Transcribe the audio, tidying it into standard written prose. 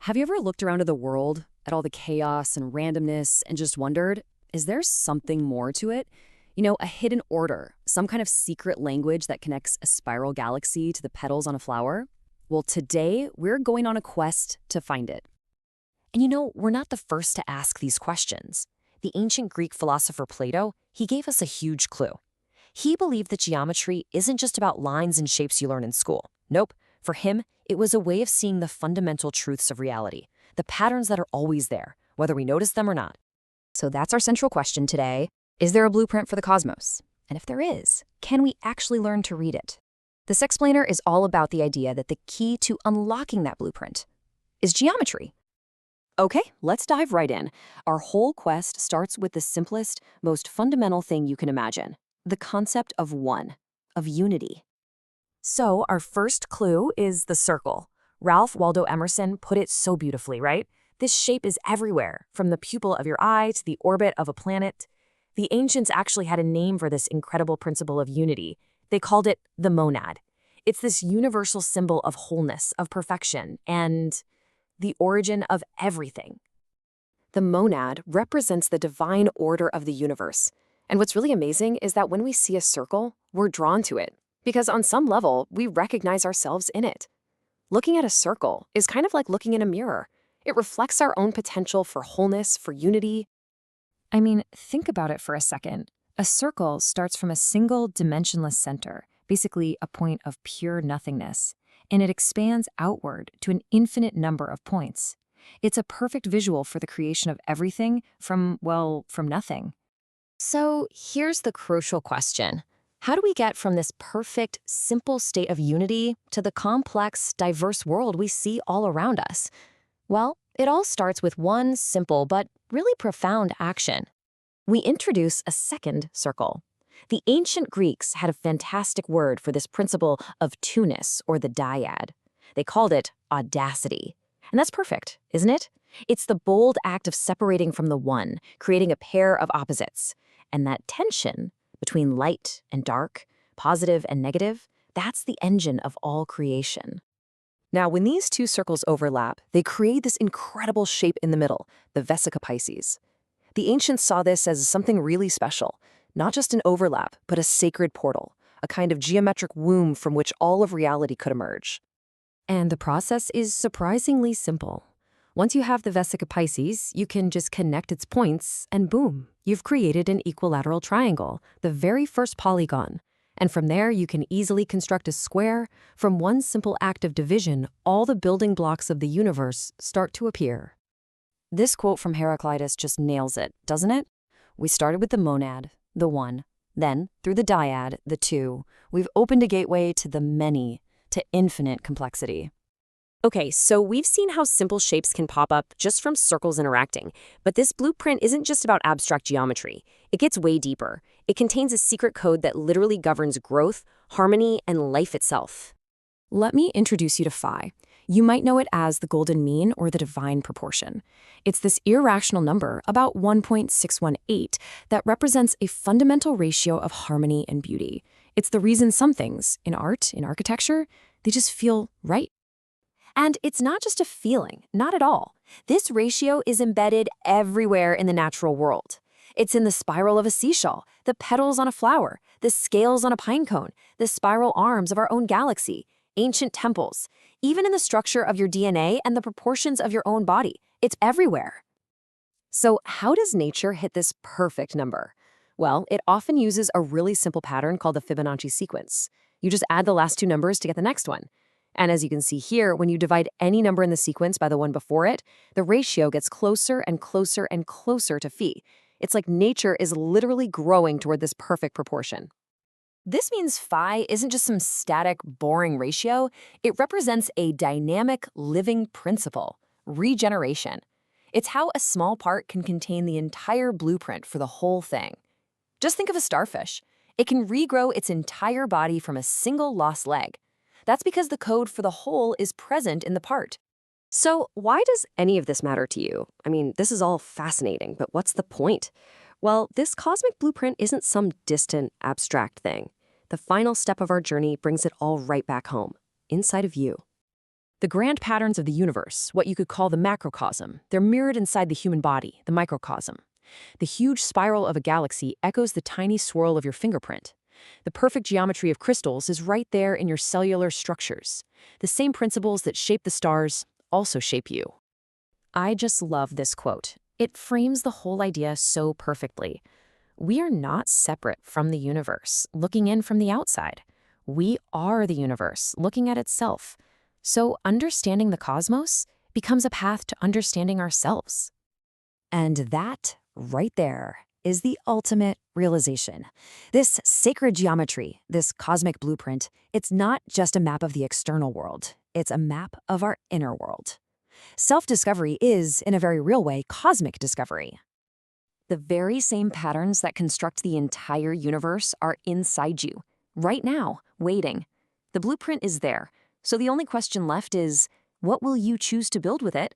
Have you ever looked around at the world, at all the chaos and randomness, and just wondered, is there something more to it? A hidden order, some kind of secret language that connects a spiral galaxy to the petals on a flower? Well, today, we're going on a quest to find it. And we're not the first to ask these questions. The ancient Greek philosopher Plato, he gave us a huge clue. He believed that geometry isn't just about lines and shapes you learn in school. Nope. For him, it was a way of seeing the fundamental truths of reality, the patterns that are always there, whether we notice them or not. So that's our central question today. Is there a blueprint for the cosmos? And if there is, can we actually learn to read it? This explainer is all about the idea that the key to unlocking that blueprint is geometry. Okay, let's dive right in. Our whole quest starts with the simplest, most fundamental thing you can imagine, the concept of one, of unity. So our first clue is the circle. Ralph Waldo Emerson put it so beautifully, right? This shape is everywhere, from the pupil of your eye to the orbit of a planet. The ancients actually had a name for this incredible principle of unity. They called it the monad. It's this universal symbol of wholeness, of perfection, and the origin of everything. The monad represents the divine order of the universe. And what's really amazing is that when we see a circle, we're drawn to it, because on some level, we recognize ourselves in it. Looking at a circle is kind of like looking in a mirror. It reflects our own potential for wholeness, for unity. I mean, think about it for a second. A circle starts from a single dimensionless center, basically a point of pure nothingness, and it expands outward to an infinite number of points. It's a perfect visual for the creation of everything from nothing. So here's the crucial question. How do we get from this perfect, simple state of unity to the complex, diverse world we see all around us? Well, it all starts with one simple but really profound action. We introduce a second circle. The ancient Greeks had a fantastic word for this principle of two-ness, or the dyad. They called it audacity. And that's perfect, isn't it? It's the bold act of separating from the one, creating a pair of opposites. And that tension between light and dark, positive and negative, that's the engine of all creation. Now, when these two circles overlap, they create this incredible shape in the middle, the Vesica Pisces. The ancients saw this as something really special, not just an overlap, but a sacred portal, a kind of geometric womb from which all of reality could emerge. And the process is surprisingly simple. Once you have the Vesica Pisces, you can just connect its points, and boom, you've created an equilateral triangle, the very first polygon. And from there, you can easily construct a square. From one simple act of division, all the building blocks of the universe start to appear. This quote from Heraclitus just nails it, doesn't it? We started with the monad, the one. Then, through the dyad, the two, we've opened a gateway to the many, to infinite complexity. Okay, so we've seen how simple shapes can pop up just from circles interacting, but this blueprint isn't just about abstract geometry. It gets way deeper. It contains a secret code that literally governs growth, harmony, and life itself. Let me introduce you to phi. You might know it as the golden mean or the divine proportion. It's this irrational number, about 1.618, that represents a fundamental ratio of harmony and beauty. It's the reason some things, in art, in architecture, they just feel right. And it's not just a feeling, not at all. This ratio is embedded everywhere in the natural world. It's in the spiral of a seashell, the petals on a flower, the scales on a pine cone, the spiral arms of our own galaxy, ancient temples, even in the structure of your DNA and the proportions of your own body. It's everywhere. So how does nature hit this perfect number? Well, it often uses a really simple pattern called the Fibonacci sequence. You just add the last two numbers to get the next one. And as you can see here, when you divide any number in the sequence by the one before it, the ratio gets closer and closer and closer to phi. It's like nature is literally growing toward this perfect proportion. This means phi isn't just some static, boring ratio. It represents a dynamic, living principle, regeneration. It's how a small part can contain the entire blueprint for the whole thing. Just think of a starfish. It can regrow its entire body from a single lost leg. That's because the code for the whole is present in the part. So why does any of this matter to you? I mean, this is all fascinating, but what's the point? Well, this cosmic blueprint isn't some distant, abstract thing. The final step of our journey brings it all right back home, inside of you. The grand patterns of the universe, what you could call the macrocosm, they're mirrored inside the human body, the microcosm. The huge spiral of a galaxy echoes the tiny swirl of your fingerprint. The perfect geometry of crystals is right there in your cellular structures. The same principles that shape the stars also shape you. I just love this quote. It frames the whole idea so perfectly. We are not separate from the universe, looking in from the outside. We are the universe, looking at itself. So understanding the cosmos becomes a path to understanding ourselves. And that, right there, is the ultimate realization. This sacred geometry, this cosmic blueprint, it's not just a map of the external world. It's a map of our inner world. Self-discovery is, in a very real way, cosmic discovery. The very same patterns that construct the entire universe are inside you, right now, waiting. The blueprint is there, so the only question left is, what will you choose to build with it